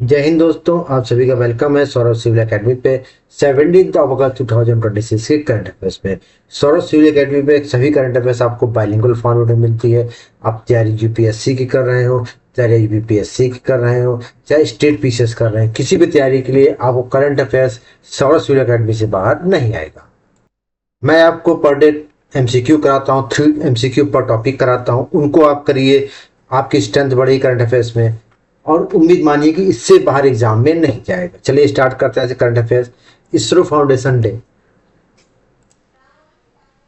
जय हिंद दोस्तों, आप सभी का वेलकम है सौरभ सिविल एकेडमी पे 17 अगस्त 2026 के करंट अफेयर्स में। सौरभ सिविल एकेडमी पे सभी करंट अफेयर्स आपको बाइलिंगुअल फॉर्मेट में मिलती है। आप तैयारी यूपीएससी की कर रहे हो, तैयारी बीपीएससी की कर रहे हो, चाहे स्टेट पीसीएस कर रहे हैं, किसी भी तैयारी के लिए आपको current affairs Saurabh Civil Academy से बाहर नहीं आएगा। मैं आपको पर डे एमसीक्यू कराता हूँ, 3 एमसीक्यू पर टॉपिक कराता हूँ, उनको आप करिए, आपकी स्ट्रेंथ बढ़ेगी करंट अफेयर्स में और उम्मीद मानिए कि इससे बाहर एग्जाम में नहीं जाएगा। चलिए स्टार्ट करते हैं current affairs. ISRO foundation day,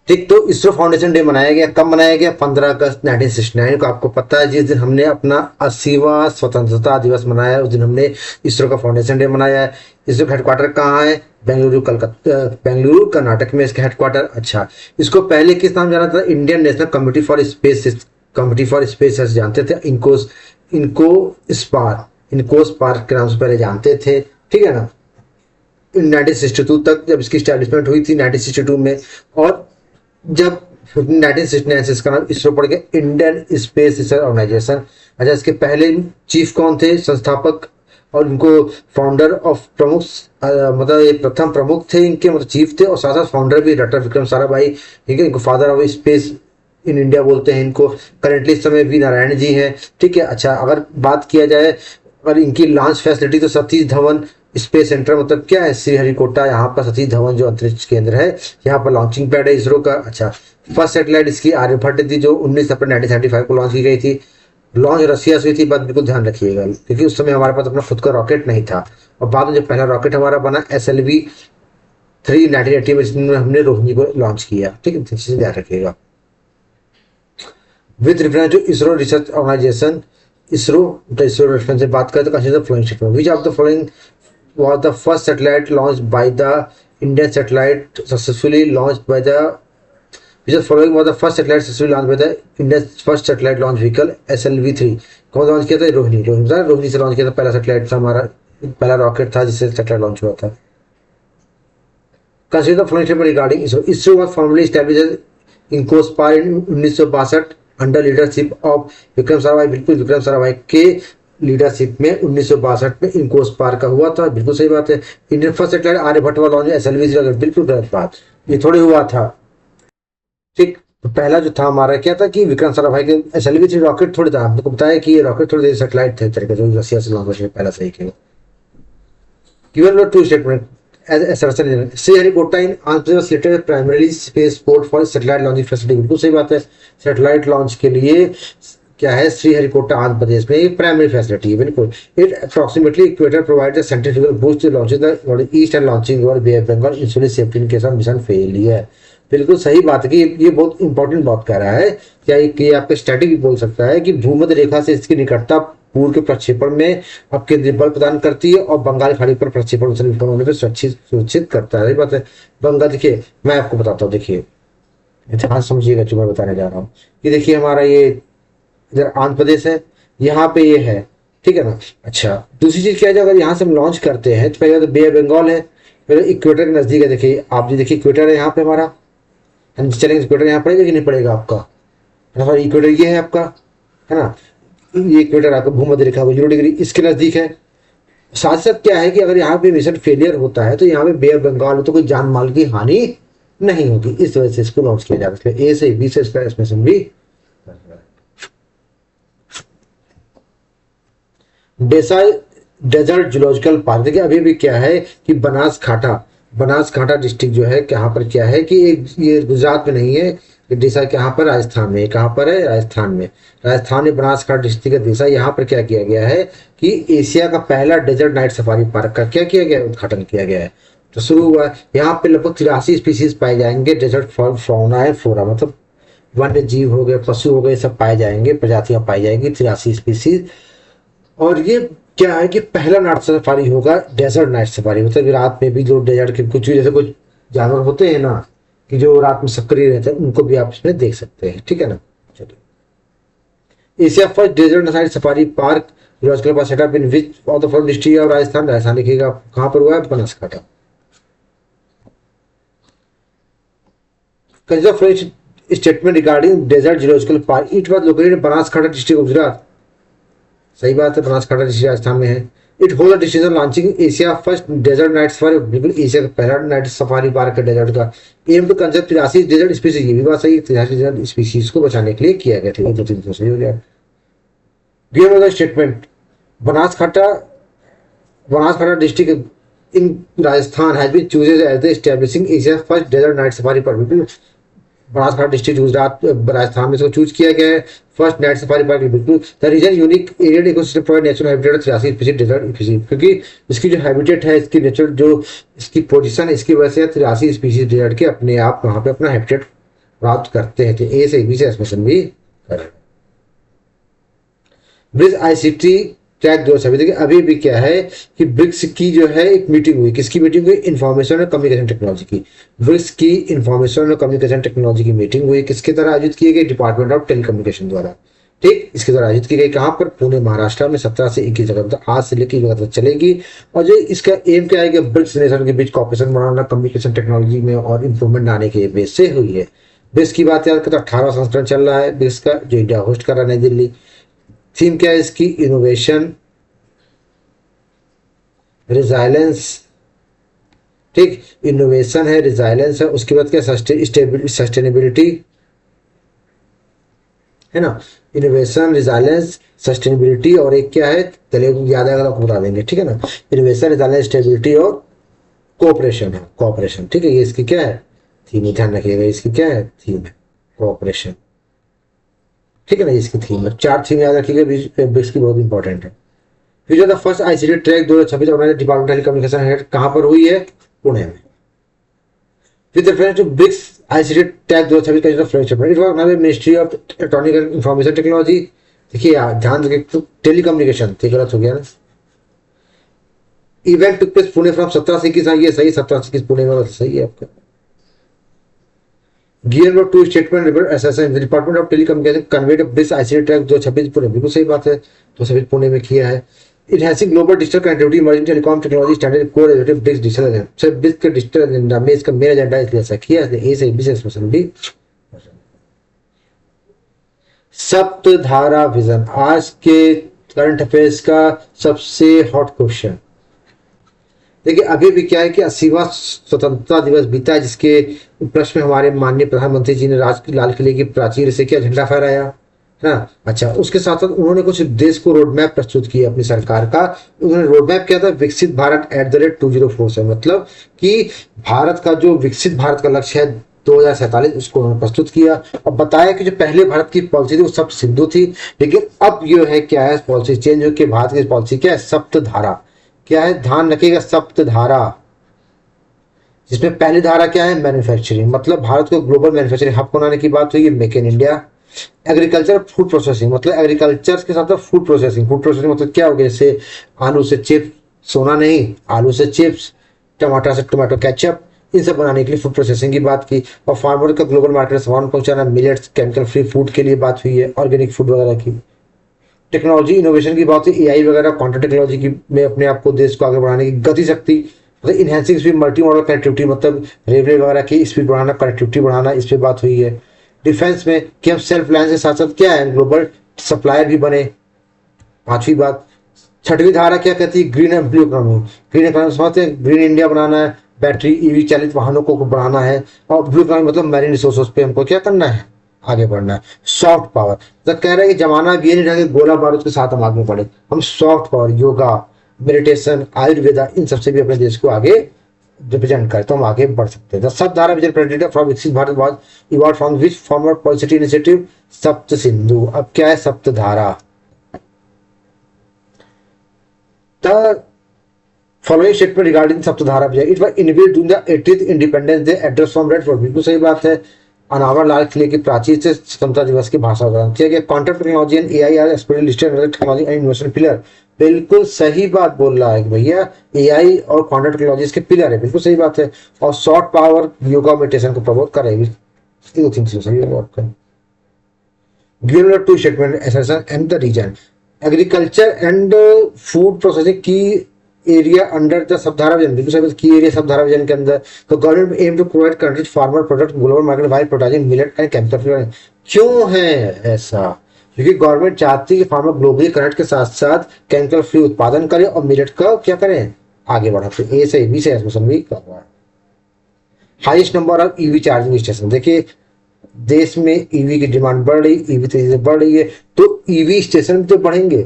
ठीक, तो इसरो फाउंडेशन डे मनाया गया, कब मनाया गया? 15 अगस्त 1969 को। आपको पता है जिस दिन हमने अपना 80वां स्वतंत्रता दिवस मनाया, उस दिन हमने इसरो का फाउंडेशन डे मनाया है। इसरो का हेडक्वार्टर कहाँ है? बेंगलुरु, कलकत्ता, बेंगलुरु कर्नाटक में इसका हेडक्वार्टर। अच्छा, इसको पहले किस नाम जाना था? Indian national committee for space, committee for space ऐसे जानते थे। इनको स्पार के नाम से पहले जानते थे, ठीक है ना। 1962 तक जब इसकी स्टैब्लिशमेंट हुई थी 1962 में, और जब 1969 से इसका नाम इसरो पड़ गया, इंडियन स्पेस रिसर्च ऑर्गेनाइजेशन। अच्छा, इसके पहले चीफ कौन थे? संस्थापक और इनको फाउंडर ऑफ प्रमुख, मतलब ये प्रथम प्रमुख थे इनके, मतलब चीफ थे, और साथ साथ फाउंडर भी डॉक्टर विक्रम साराभाई, ठीक है। इनको father of space in India बोलते हैं इनको। करेंटली इस समय वी नारायण जी हैं, ठीक है। अच्छा, अगर बात किया जाए और इनकी लॉन्च फैसिलिटी, तो सतीश धवन स्पेस सेंटर, मतलब क्या है? श्रीहरिकोटा, यहाँ पर सतीश धवन जो अंतरिक्ष केंद्र है, यहाँ पर लॉन्चिंग पैड है इसरो का। अच्छा, फर्स्ट सैटेलाइट इसकी आर्यभट्ट थी, जो 19 अप्रैल 1975 को लॉन्च की गई थी। लॉन्च रसिया से हुई थी, बात बिल्कुल ध्यान रखिएगा, क्योंकि उस समय हमारे पास अपना खुद का रॉकेट नहीं था। और बाद में जब पहला रॉकेट हमारा बना SLV-3 1980 में, जिसमें हमने रोहिणी को लॉन्च किया, ठीक है, चीजें ध्यान रखिएगा। With reference to ISRO research organisation, ISRO reference से बात करें तो consider flowing statement. Which of the following was the first satellite launched by the Indian satellite successfully launched by the which of the following was the first satellite successfully launched by the Indian first satellite launch vehicle SLV-3? कौन launch किया था? रोहिणी से launch किया था, पहला satellite था हमारा, पहला रॉकेट था जिससे सैटेलाइट लॉन्च हुआ था। Consider the following statement regarding ISRO. ISRO was formally established in COSPAR in 1962 under leadership of Vikram Sarabhai. बिल्कुल, विक्रम साराभाई के लीडरशिप में 1962 में इनकोस पार का हुआ था, बिल्कुल सही बात है। इंडियन फर्स्ट सैटेलाइट आर्यभट्ट वाला लॉन्च SLV, बिल्कुल गलत बात, ये थोड़ी हुआ था, ठीक। तो पहला जो था हमारा क्या था कि विक्रम साराभाई के SLV-3 रॉकेट थोड़ी था, आपको बताया कि ये रॉकेट थोड़ी देर सैटेलाइट थे तरीके से, रसिया से लॉन्च हुआ, पहला सही किया। Given two statement Sriharikota in Andhra Pradesh selected primary spaceport for satellite launching facility, बिल्कुल सही बात है। सैटेलाइट लॉन्च के लिए क्या है? श्रीहरिकोटा आंध्र प्रदेश में ये प्राइमरी फैसिलिटी है, बिल्कुल। It approximately equator provide centrifugal boost launching the east and launching over Bay of Bengal insulate safety in case of mission failure. बिल्कुल सही बात है कि ये बहुत इंपॉर्टेंट बात कह रहा है। क्या ये आपका स्टैटिक भी बोल सकता है कि भूमध्य रेखा से इसकी निकटता पूर्व के प्रक्षेपण में अब केंद्रीय बल प्रदान करती है और बंगाल खाड़ी पर प्रक्षेपण होने पर सुरक्षित करता है। सही बात है। बंगाल, देखिए मैं आपको बताता हूँ, देखिए इतिहास समझिएगा जो मैं बताने जा रहा हूँ कि देखिए हमारा ये इधर आंध्र प्रदेश है, यहाँ पे ये है, ठीक है ना। अच्छा, दूसरी चीज क्या है, अगर यहाँ से हम लॉन्च करते हैं तो पहले तो बे ऑफ बंगाल है, फिर इक्वेटर के नजदीक है। देखिए आप जी, देखिए इक्वेटर है यहाँ पे हमारा, हम चलेंगे इक्वेटर यहाँ पड़ेगा कि नहीं पड़ेगा आपका? इक्वेटर ये है आपका, है ना, ये इक्वेटर आपका भूमध्य रेखा 0 डिग्री इसके नजदीक है। साथ साथ क्या है कि अगर यहाँ पे मिशन फेलियर होता है तो यहाँ पे बे ऑफ बंगाल में तो कोई जान माल की हानि नहीं होगी, इस वजह से इसको लॉन्च किया जा रहा है। ए से बी से इसका एक्सप्रेशन भी डेजर्ट जूलॉजिकल पार्क। देखिए अभी भी क्या है कि बनासकांठा डिस्ट्रिक्ट जो है, यहाँ पर क्या है कि ये गुजरात में नहीं है, डेसा कहाँ पर? राजस्थान में। कहाँ पर है? राजस्थान में बनासकांठा डिस्ट्रिक्ट का डेसा। यहाँ पर क्या किया गया है कि एशिया का पहला डेजर्ट नाइट सफारी पार्क का क्या किया गया? उद्घाटन किया गया है, तो शुरू हुआ है। यहाँ पे लगभग 83 स्पीसीज पाए जाएंगे। डेजर्ट फौना है, फ्लोरा मतलब वन्य जीव हो गए, पशु हो गए, सब पाए जाएंगे, प्रजातियां पाई जाएंगी, 83 स्पीसीज। और ये क्या है कि पहला नाइट सफारी होगा, डेजर्ट नाइट सफारी, मतलब रात में भी जो डेजर्ट के कुछ भी जैसे कुछ जानवर होते हैं ना कि जो रात में सक्रिय रहते हैं, उनको भी आप इसमें देख सकते हैं, ठीक है ना। चलिए, Asia first desert night safari park zoological park setup in which of the following district of Rajasthan लिखिएगा, कहाँ पर हुआ है? Banaskantha. Statement regarding desert zoological park, it was located in Banaskantha district, Gujarat. सही बात है, बनासकांठा डिस्ट्रिक्ट राजस्थान में है। It hold the decision launching Asia first desert night safari, बिल्कुल एशिया का पहला नाइट सफारी पार्क है डेजर्ट का। Aim to concept 83 desert species, ये भी बात सही है, 83 डेजर्ट स्पीसीज को बचाने के लिए किया गया था। ये 2-3 सही हो गया। Given was statement Banaskantha district in Rajasthan has been chosen as the establishing Asia first desert night safari park, बिल्कुल बनासकांठा डिस्ट्रिक्ट गुजरात राजस्थान में से चूज किया गया है फर्स्ट नाइट सफारी पार्क, बिल्कुल। The region unique arid ecosystem provide natural habitat 83 species desert species, क्योंकि इसकी जो हैबिटेट है, इसकी नेचुरल जो इसकी पोजीशन, इसकी वजह से 83 स्पीसीज डेजर्ट के अपने आप वहां पे अपना हैबिटेट प्राप्त करते हैं। तो ए से बी से एक्सप्रेशन भी करें। ब्रिज आईसीटी ट्रैक 226, देखिए अभी भी क्या है कि ब्रिक्स की जो है एक मीटिंग हुई, किसकी मीटिंग हुई? इंफॉर्मेशन और कम्युनिकेशन टेक्नोलॉजी की। ब्रिक्स की इंफॉर्मेशन और कम्युनिकेशन टेक्नोलॉजी की मीटिंग हुई, किसके द्वारा आयोजित की गई? डिपार्टमेंट ऑफ टेलीकम्युनिकेशन द्वारा, ठीक, इसके द्वारा आयोजित की गई। कहां पर? पुणे महाराष्ट्र में 17 से 21 जगह, मतलब आज से लेकर 21 तक चलेगी। और जो इसका एम क्या है कि ब्रिक्स नेशन के बीच कॉपरेशन बढ़ाना कम्युनिकेशन टेक्नोलॉजी में और इंप्रूवमेंट लाने के बेस से हुई है। ब्रिक्स की बात याद करें तो 18वां संस्करण चल रहा है ब्रिक्स का, जो इंडिया होस्ट कर रहा है, नई दिल्ली। थीम क्या है इसकी? इनोवेशन, रिजाइलेंस, ठीक, इनोवेशन है, रिजाइलेंस है, उसके बाद क्या? सस्टेनेबिलिटी है ना, इनोवेशन, रिजाइलेंस, सस्टेनेबिलिटी, और एक क्या है, चलिए याद आएगा तो बता देंगे, ठीक है ना। इनोवेशन, रिजाइलेंस, स्टेबिलिटी और कोऑपरेशन है, कोऑपरेशन, ठीक है, ये इसकी क्या है? थीम, ध्यान रखिएगा, इसकी क्या है? थीम है कोऑपरेशन, ठीक है ना, इसकी थीम है। 4 थीम याद रखिएगा, ब्रिक्स की बहुत इंपॉर्टेंट है। फिर जो first ICT track 2026 organise department telecommunication head कहां पर हुई है? पुणे में। With reference to BRICS ICT track 2026 का जो फ्लैगशिप है, it was now ministry of electronic and information technology. देखिए यार ध्यान रखिए, तो टेलीकम्युनिकेशन ठीक गलत हो गया ना। Event took place Pune from 17 से 21, ये सही, 17 से 21 पुणे में, सही है आपका। Given two statement SSN department of telecommunication conveyed BRICS ICT track 2026 Pune, बिल्कुल सही बात है, 2026 पुणे में किया है। Enhancing global digital connectivity, emerging telecom technology standard core executive BRICS digital agenda, sir BRICS के डिजिटल एजेंडा में इसका मेन एजेंडा इसलिए ऐसा किया है, ए से बी से एक्सप्रेशन भी। सप्तधारा विजन, आज के करंट अफेयर्स का सबसे हॉट क्वेश्चन। देखिए अभी भी क्या है कि 80वां स्वतंत्रता दिवस बीता है, जिसके उपलक्ष्य में हमारे माननीय प्रधानमंत्री जी ने लाल किले की प्राचीर से क्या झंडा फहराया, हाँ। अच्छा, उसके साथ साथ उन्होंने कुछ देश को रोड मैप प्रस्तुत किया अपनी सरकार का। उन्होंने रोड मैप किया था विकसित भारत @2047 से, मतलब कि भारत का जो विकसित भारत का लक्ष्य है 2047, उसको उन्होंने प्रस्तुत किया और बताया कि जो पहले भारत की पॉलिसी थी वो सब सिंधु थी, लेकिन अब जो है क्या है, पॉलिसी चेंज होकर भारत की पॉलिसी क्या है? सप्तधारा। क्या है? ध्यान रखिएगा, सप्तधारा, जिसमें पहली धारा क्या है? मैन्युफैक्चरिंग, मतलब भारत को ग्लोबल मैन्युफैक्चरिंग हब बनाने की बात हुई है, make in India. Agriculture, food processing, मतलब एग्रीकल्चर के साथ साथ फूड प्रोसेसिंग। फूड प्रोसेसिंग मतलब क्या हो गया? जैसे आलू से चिप्स, सोना नहीं, आलू से चिप्स, टमाटर से टोमेटो केचप, इन सब बनाने के लिए फूड प्रोसेसिंग की बात की। और फार्मर का ग्लोबल मार्केट में सामान पहुंचाना, मिलेट्स, केमिकल फ्री फूड के लिए बात हुई है, ऑर्गेनिक फूड वगैरह की। टेक्नोलॉजी इनोवेशन की बात हुई, एआई वगैरह, क्वांटम टेक्नोलॉजी की में अपने आप को देश को आगे बढ़ाने की गति शक्ति, मतलब enhancing speed, multi modal connectivity, मतलब रेलवे वगैरह की स्पीड बढ़ाना, कनेक्टिविटी बढ़ाना, इस पर बात हुई है। डिफेंस में कि हम सेल्फ रिलायंस के साथ साथ क्या है, ग्लोबल सप्लायर भी बने, 5वीं बात। 6वीं धारा क्या कहती है? Green and blue economy. Green economy समझते हैं, ग्रीन इंडिया बनाना है, बैटरी ईवी चालित वाहनों को बढ़ाना है, और ब्लू इकोनॉमी मतलब मैरीन रिसोर्सेज पे हमको क्या करना है? आगे बढ़ना है। सॉफ्ट पावर, तो कह रहे हैं कि जमाना अब ये नहीं रहा कि गोला बारूद के साथ हम आगे बढ़े, हम soft power, yoga, meditation, Ayurveda, इन सबसे भी अपने देश को आगे रिप्रेजेंट करे तो हम आगे बढ़ सकते हैं। सप्तधारा vision presented from Viksit Bharat was evolve from which former policy initiative? Sapt Sindhu. अब क्या है? Saptadhara. The following statement regarding Saptadhara vision, it was inbuilt during the 80th Independence Day address from Red Fort, बिल्कुल सही बात है, अनावर लाल किले की प्राचीर से स्वतंत्रता दिवस की भाषा दौरान किया गया। Quantum technology and AI are expertly listed under technology and innovation pillar, बिल्कुल सही बात बोल रहा है भैया, एआई और क्वांटम टेक्नोलॉजी इसके पिलर है, बिल्कुल सही बात है। और सॉफ्ट पावर, योगा, मेडिटेशन को प्रमोट करेगी, ये दो थिंग्स सही है आपका। Given two statement SSN and the region, agriculture and food processing key area under the Saptadhara vision, बिल्कुल की एरिया सप्तधारा विजन के अंदर। तो government aim to provide countries farmer product global market by protecting millet and chemical. क्यों है ऐसा? क्योंकि government चाहती है कि फार्मर ग्लोबली कनेक्ट के साथ साथ केमिकल फ्री उत्पादन करे और मिलेट का क्या करें, आगे बढ़ा। तो ए से बी से क्वेश्चन भी कर रहा है। Highest number of EV charging station, देखिए देश में ईवी की डिमांड बढ़ रही, ईवी तेजी से बढ़ रही है, तो ईवी स्टेशन भी तो बढ़ेंगे।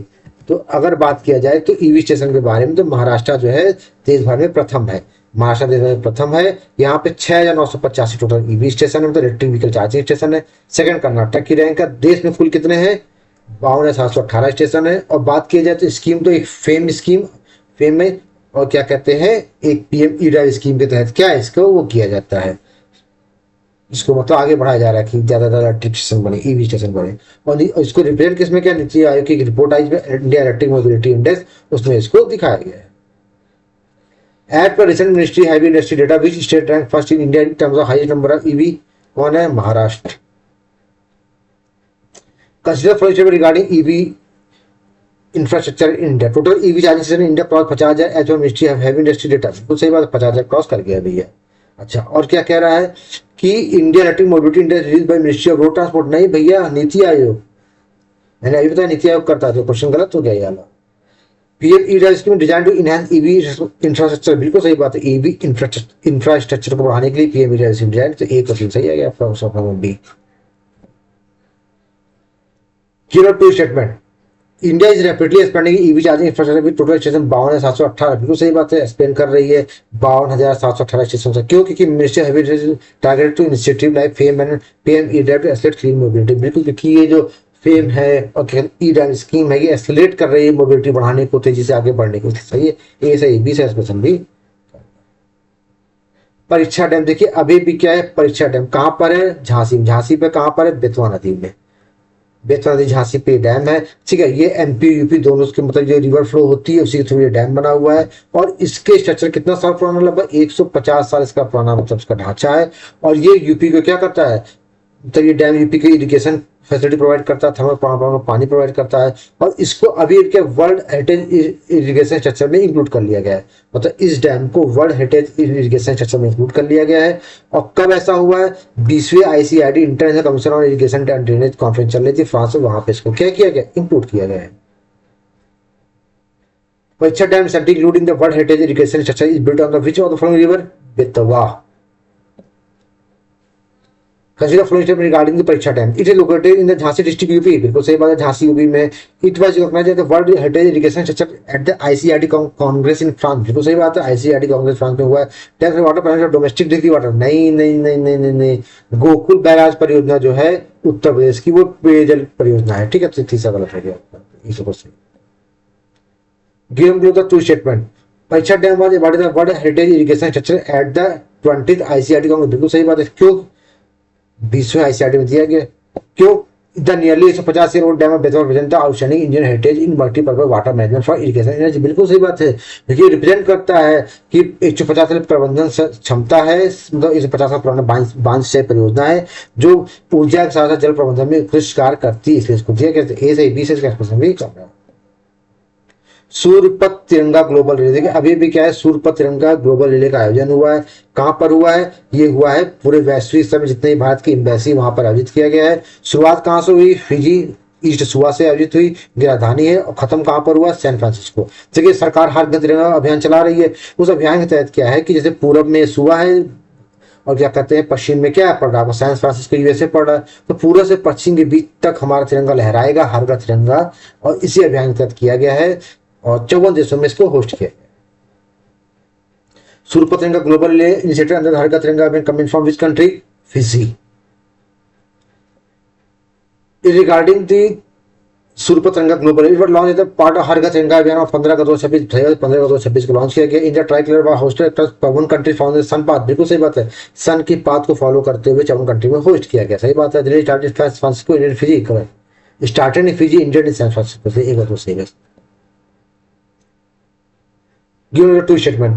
तो अगर बात किया जाए तो ईवी स्टेशन के बारे में, तो महाराष्ट्र जो है देश भर में प्रथम है। महाराष्ट्र देश में प्रथम है, यहाँ पे 6,985 टोटल ईवी स्टेशन है, मतलब इलेक्ट्रिक व्हीकल चार्जिंग स्टेशन है। सेकंड कर्नाटक की रैंक है। देश में कुल कितने हैं, 52,718 स्टेशन है। और बात की जाए तो स्कीम, तो एक फेम स्कीम, फेम में और क्या कहते हैं, एक पीएम ई ड्राइव स्कीम के तहत क्या है इसको वो किया जाता है, इसको मतलब आगे बढ़ाया जा रहा है कि ज्यादा ज्यादा इलेक्ट्रिक स्टेशन बने, ईवी स्टेशन बने। और इसको रिप्रेजेंट किसमें, क्या नीति आयोग की एक रिपोर्ट आई इंडिया इलेक्ट्रिक मोबिलिटी इंडेक्स, उसमें इसको दिखाया गया है। At per recent ministry heavy industry data which state rank first in India in terms of highest number of EV, कौन है, Maharashtra. Consider for regarding EV infrastructure in India, total EV charging station in India cross 50,000 as per ministry heavy industry data, बिल्कुल सही बात, 50,000 cross कर गया भैया। अच्छा, और क्या कह रहा है कि India electric mobility index release by ministry of road transport, नहीं भैया नीति आयोग, मैंने अभी बताया नीति आयोग करता है, तो क्वेश्चन गलत हो गया ये वाला। PM E drive scheme design to enhance EV infrastructure, बिल्कुल सही बात है, ईवी इंफ्रास्ट्रक्चर को बढ़ाने के लिए PM E drive scheme design, तो एक क्वेश्चन सही आ गया आपका option B. Given two statement, India is rapidly expanding EV charging infrastructure with total station 52,718, बिल्कुल सही बात है, एक्सपेंड कर रही है 52,718 स्टेशन से। क्यों, क्योंकि ministry heavy target to initiative like FAME and PM E drive to accelerate clean mobility, बिल्कुल, क्योंकि ये जो फेम है और ई ड्राइव स्कीम है, ये एक्सेलरेट कर रही है मोबिलिटी बढ़ाने को, तेजी से आगे बढ़ने को, सही है, ए सही, बी से क्वेश्चन भी। परीक्षा डैम, देखिए अभी भी क्या है, परीक्षा डैम कहाँ पर है, झांसी में। झांसी पे कहाँ पर है, बेतवा नदी में, बेतवा नदी झांसी पे डैम है, ठीक है। ये एमपी यूपी दोनों के मतलब जो रिवर फ्लो होती है उसी के थ्रू ये डैम बना हुआ है। और इसके स्ट्रक्चर कितना साल पुराना, लगभग 150 साल इसका पुराना मतलब इसका ढांचा है। और ये यूपी को क्या करता है, मतलब ये डैम यूपी की इरिगेशन फैसिलिटी प्रोवाइड करता है, थर्मल पावर में पानी प्रोवाइड करता है। और इसको अभी के वर्ल्ड हेरिटेज इरिगेशन स्ट्रक्चर में इंक्लूड कर लिया गया है, मतलब इस डैम को वर्ल्ड हेरिटेज इरिगेशन स्ट्रक्चर में इंक्लूड कर लिया गया है। और कब ऐसा हुआ है, 20वीं ICRD international commission on irrigation and drainage conference चल रही थी फ्रांस में, वहां पे इसको क्या किया गया, इंक्लूड किया गया है। परीक्षा dam including the world heritage irrigation structure is built on the which of the following river, Betwa. Consider flowing statement regarding the Pariksha Dam. It is located in the Jhansi district UP. बिल्कुल सही बात है, Jhansi UP में। It was recognized as the World Heritage Irrigation Structure at the ICRD Congress in France. बिल्कुल सही बात है, ICRD Congress France में हुआ है। Tap water plant of domestic drinking water, नहीं नहीं नहीं नहीं नहीं नहीं, गोकुल बैराज परियोजना जो है उत्तर प्रदेश की, वो पेयजल परियोजना है, ठीक है। तो तीसरा गलत हो गया। Give below the two statement. परीक्षा dam was awarded the world heritage irrigation structure at the 20th ICRD Congress, बिल्कुल सही बात है। क्यों 20वें आईसीआरडी में दिया गया, क्यों, the nearly 150 year old dam of Betwa represent the outstanding Indian heritage in multipurpose water management for irrigation energy, बिल्कुल सही बात है। देखिए रिप्रेजेंट करता है कि 150 साल प्रबंधन क्षमता है, मतलब 150 साल पुराना बांध सिंचाई परियोजना है जो ऊर्जा के साथ साथ जल प्रबंधन में उत्कृष्ट कार्य करती है, इसलिए इसको दिया गया। ए से बी से क्वेश्चन भी कर रहा है। सूर्यपथ तिरंगा ग्लोबल रिले, देखिए अभी भी क्या है, सूर्यपथ तिरंगा ग्लोबल रिले का आयोजन हुआ है। कहां पर हुआ है, ये हुआ है पूरे वैश्विक स्तर में जितने भारत की एम्बेसी वहां पर आयोजित किया गया है। शुरुआत कहां से हुई, फिजी ईस्ट सुआ से आयोजित हुई, राजधानी है। और खत्म कहां पर हुआ, सैन फ्रांसिस्को। देखिए सरकार हर घर तिरंगा अभियान चला रही है। उस अभियान के तहत क्या है कि जैसे पूरब में सुआ है और क्या कहते हैं पश्चिम में क्या पड़ रहा है, सैन फ्रांसिस्को यूएसए पड़ रहा है, तो पूर्व से पश्चिम के बीच तक हमारा तिरंगा लहराएगा, हर घर तिरंगा। और इसी अभियान के तहत किया गया है और 54 देशों में इसको होस्ट किया गया। सूर्यपथ Tiranga global initiative under her Ghar Tiranga अभियान coming from which country, Fiji. Regarding the Suryapath Tiranga global it was launch as part of Har Ghar Tiranga अभियान और 15/2/26 को लॉन्च किया गया। इंडिया ट्राई कलर व hosted 51 country for the sun path, बिल्कुल सही बात है, सन की पाथ को फॉलो करते हुए 54 कंट्री में होस्ट किया गया, सही बात है। Delhi started San Francisco Indian Fiji, correct, started in Fiji Indian in San Francisco से, एक बात तो सही है। Given the two statement,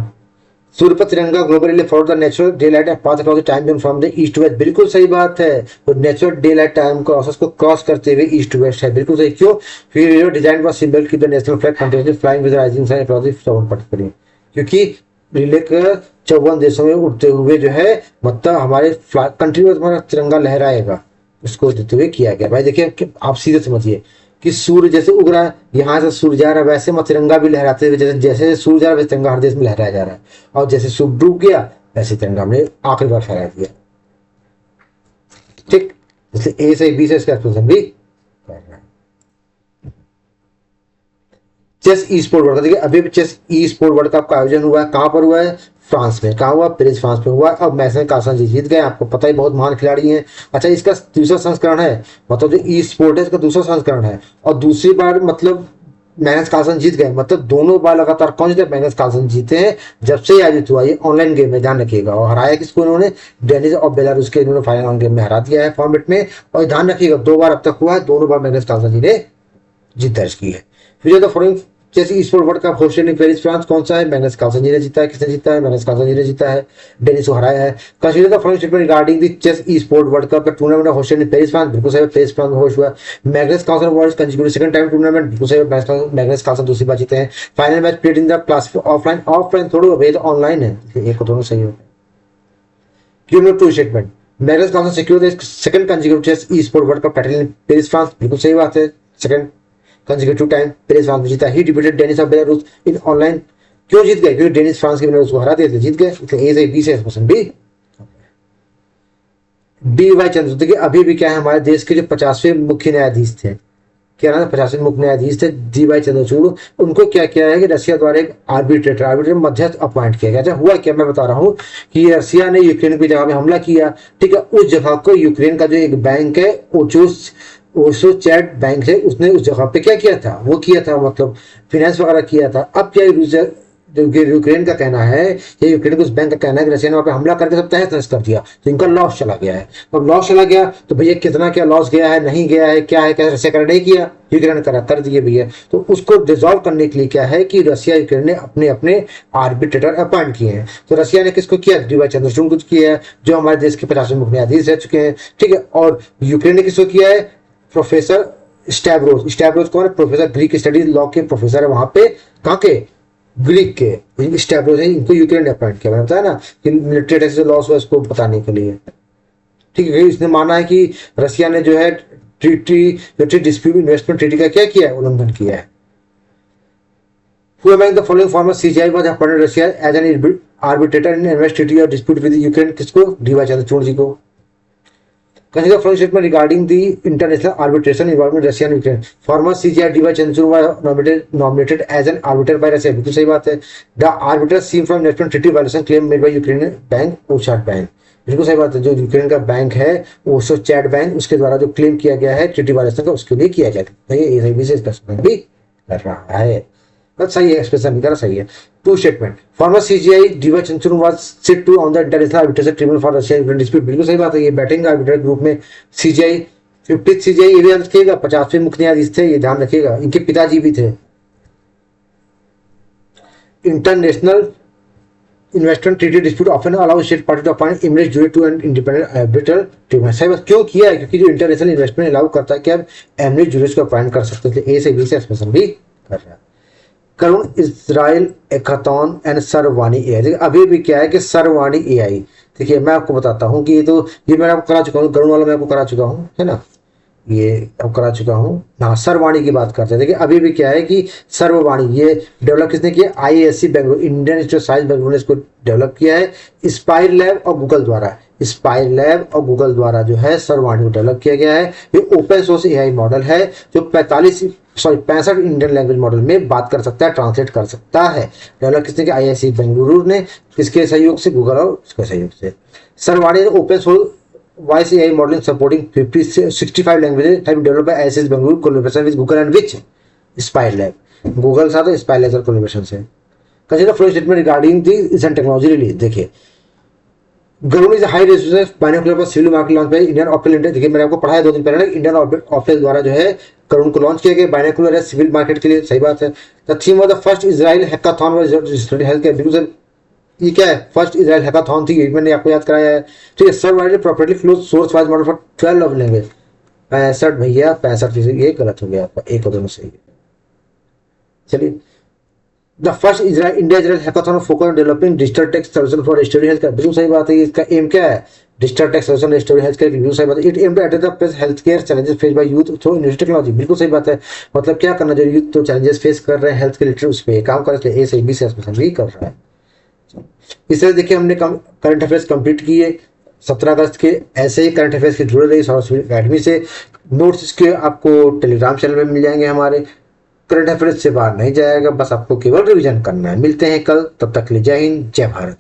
Suryapath Tiranga global relay for the natural daylight and path across the time zone from the east to west, बिल्कुल सही बात है। तो natural daylight time process को क्रॉस करते हुए ईस्ट टू वेस्ट है, बिल्कुल सही। क्यों, फिर design was symbol keep the national flag continuously flying with rising sun across the 7 particular, क्योंकि रिले के 54 देशों में उड़ते हुए जो है मतलब हमारे कंट्री में हमारा तिरंगा लहराएगा, उसको देते हुए किया गया। भाई देखिए कि आप सीधे समझिए कि सूर्य जैसे उग रहा है, यहाँ से सूर्य जा रहा है, वैसे मत तिरंगा भी लहराते हुए, जैसे जैसे सूर्य जा रहा है वैसे तिरंगा हर देश में लहराया जा रहा है, और जैसे सूर्य डूब गया वैसे तिरंगा हमने आखिरी बार फहरा दिया। ठीक, इसलिए ए से बी से इसका एक्सप्रेशन भी कर रहा है। Chess esport world cup, देखिए अभी भी chess esport world cup का आयोजन हुआ है, कहां पर हुआ है? फ्रांस में। कहां हुआ? पेरिस फ्रांस में हुआ। अब मैग्नस कार्लसन जी जीत गए, आपको पता ही, बहुत महान खिलाड़ी हैं। अच्छा, इसका दूसरा संस्करण है, मतलब जो ई स्पोर्ट है इसका दूसरा संस्करण है, और दूसरी बार मतलब मैग्नस कार्लसन जीत गए, मतलब दोनों बार लगातार कौन जीते? मैग्नस कार्लसन जीते हैं जब से आयोजित हुआ। ये ऑनलाइन गेम है, ध्यान रखिएगा। और हराया किसको इन्होंने? डेनिस और बेलारूस के इन्होंने फाइनल गेम में हरा दिया है फॉर्मेट में। और ध्यान रखिएगा 2 बार अब तक हुआ है, दोनों बार मैग्नस कार्लसन जी ने जीत दर्ज की है। फिर जो फॉलोइंग जैसे sport world cup hosted in Paris France कौन सा है? मैग्नस कार्लसन जी ने जीता है। किसने जीता है? मैग्नस कार्लसन जी ने जीता है, डेनिस को हराया है। Consider the following statement regarding the chess esport world cup, tournament hosted in Paris France, बिल्कुल सही, पेरिस फ्रांस में होस्ट हुआ। Magnus Carlsen world consecutive second time tournament, बिल्कुल सही, मैग्नस कार्लसन दूसरी बार जीते हैं। Final match played in the class offline, offline थोड़ा अभी ऑनलाइन है, एक को दोनों सही हो। क्यों two statement, Magnus Carlsen secure the second consecutive chess esport world cup title in Paris France, बिल्कुल सही बात है, second consecutive time Paris France में जीता। He defeated Denis of Belarus in online, क्यों जीत गए? क्योंकि डेनिस फ्रांस के बेलारूस को हरा दिए थे, जीत गए। इसलिए ए से बी से क्वेश्चन भी। डी वाई चंद्रचूड़, देखिए अभी भी क्या है, हमारे देश के जो 50वें मुख्य न्यायाधीश थे, क्या नाम है, 50वें मुख्य न्यायाधीश थे डी वाई चंद्रचूड़, उनको क्या किया है कि रशिया द्वारा एक आर्बिट्रेटर मध्यस्थ अपॉइंट किया गया। अच्छा, हुआ क्या, मैं बता रहा हूँ कि रशिया ने यूक्रेन की जगह में हमला किया, ठीक है, उस जगह को यूक्रेन का जो एक बैंक है ओसो चैट बैंक है, उसने उस जगह पे क्या किया था, वो किया था मतलब फाइनेंस वगैरह किया था। अब क्या यूक्रेन का कहना है, ये यूक्रेन के उस बैंक का कहना है कि रशिया ने वहां पे हमला करके सब तहस नहस कर दिया, तो इनका लॉस चला गया है। अब लॉस चला गया तो भैया कितना क्या लॉस गया है, नहीं गया है, क्या है, क्या रशिया कर नहीं किया, यूक्रेन करा कर दिए भैया। तो उसको डिजॉल्व करने के लिए क्या है कि रशिया यूक्रेन ने अपने अपने आर्बिट्रेटर अपॉइंट किए हैं। तो रशिया ने किसको किया? डी वाई चंद्रचूड़ को किया है, जो हमारे देश के 50वें मुख्य न्यायाधीश रह चुके हैं, ठीक है। और यूक्रेन ने किसको किया है? प्रोफेसर स्टैवरोस। स्टैवरोस कौन है? प्रोफेसर ग्रीक स्टडीज लॉ के प्रोफेसर है वहां पे, कहाँ के? ग्रीक के स्टैवरोस है, इनको यूक्रेन ने अपॉइंट किया। मैंने बताया ना कि मिलिट्री अटैक से लॉस हुआ इसको बताने के लिए, ठीक है। इसने माना है कि रशिया ने जो है ट्रीटी डिस्प्यूट इन्वेस्टमेंट ट्रीटी का क्या किया है? उल्लंघन किया है। Who among the following former CGI was appointed Russia as an arbitrator in invest treaty or dispute with Ukraine? किसको? डी वाई चंद्रचूड़ जी को। Consider following statement regarding the international arbitration involving Russia and Ukraine. Former CGI D.Y. Chandrachud was nominated as an arbiter by Russia. बिल्कुल सही बात है। The arbiter seen from investment treaty violation claim made by Ukrainian bank Ochat Bank. बिल्कुल सही बात है। जो Ukraine का बैंक है ओसो चैट बैंक, उसके द्वारा जो क्लेम किया गया है ट्रीटी वायलेशन का, उसके लिए किया जाता है। ये विशेष प्रश्न भी कर रहा है, बस सही है, एक्सप्रेशन निकाला सही है। Two statement, former CJI D Y Chandrachud was set to on the international arbitration tribunal for Russia Ukraine dispute, बिल्कुल सही बात है। ये बैटिंग आर्बिट्रेटर ग्रुप में सीजीआई 50th सीजीआई, ये भी ध्यान रखिएगा, 50वें मुख्य न्यायाधीश थे, ये ध्यान रखिएगा। इनके पिताजी भी थे। International investment treaty dispute often allow state party to appoint immediate jury to an independent arbitral tribunal. सही बात, क्यों किया है? क्योंकि जो इंटरनेशनल इन्वेस्टमेंट अलाउ करता है कि आप इमीडिएट जूरीज को अपॉइंट कर सकते हैं। ए से बी से एक्सप्रेशन भी कर रहा है। करुण इजराइल हैकाथॉन एंड सर्ववाणी एआई, अभी भी क्या है कि सर्ववाणी एआई, देखिए मैं आपको बताता हूँ कि ये मैं आपको करा चुका हूँ, करुण वाला मैं आपको करा चुका हूँ, है ना, ये अब करा चुका हूँ। हाँ, सर्ववाणी की बात करते हैं। देखिए अभी भी क्या है कि सर्ववाणी ये डेवलप किसने किया? ISC Bengaluru, Indian institute of science Bengaluru ने इसको डेवलप किया है स्पायर लैब और गूगल द्वारा। स्पायर लैब और गूगल द्वारा जो है सर्ववाणी को डेवलप किया गया है। ये ओपन सोर्स एआई मॉडल है जो 65 इंडियन लैंग्वेज मॉडल में बात कर सकता है, ट्रांसलेट कर सकता है। डेवलप किसने किया? आईआईएससी बेंगलुरु ने, किसके सहयोग से? गूगल और उसके सहयोग से। Sarvavani open source voice AI modeling supporting 65 languages have been developed by IISc Bangalore collaboration with Google and which? Spire Lab. Google साथ है, Spire Lab collaboration से। Consider flow statement regarding the recent technology release। देखिए Garud is high resolution binocular पर civil market launch पे Indian optical index. देखिए मैंने आपको पढ़ाया 2 दिन पहले, इंडियन ऑप्टिकल द्वारा जो है गरुड़ को लॉन्च किया गया, बाइनोकुलर है सिविल मार्केट के लिए, सही बात है। The theme of the first Israel hackathon was health care, बिल्कुल ये क्या है? फर्स्ट इजराइल हैकाथॉन थी, मैंने आपको याद कराया है, ठीक है। सर्ववाइडली properly close source wise model for 12 of language. 65 भैया 65, ये गलत हो गया आपका, एक और दोनों सही है। चलिए the first India Israel hackathon focus on developing digital tech solution for restoring health care. बिल्कुल सही बात है। इसका एम क्या है? Digital tech solution restoring health care. बिल्कुल सही बात है। It aim to address the present health care challenges face by youth through innovative technology. बिल्कुल सही बात है। मतलब क्या करना जो यूथ तो चैलेंजेस फेस कर रहे हैं हेल्थ के रिलेटेड उस पर काम कर रहे हैं, ए से बी से भी कर रहा है। इससे देखिए हमने करंट अफेयर्स कंप्लीट किए 17 अगस्त के। ऐसे ही करंट अफेयर्स की जुड़े रही सरस्वती अकेडमी से। नोट्स इसके आपको टेलीग्राम चैनल में मिल जाएंगे हमारे। करंट अफेयर्स से बाहर नहीं जाएगा, बस आपको केवल रिवीजन करना है। मिलते हैं कल, तब तक के लिए जय हिंद, जय भारत।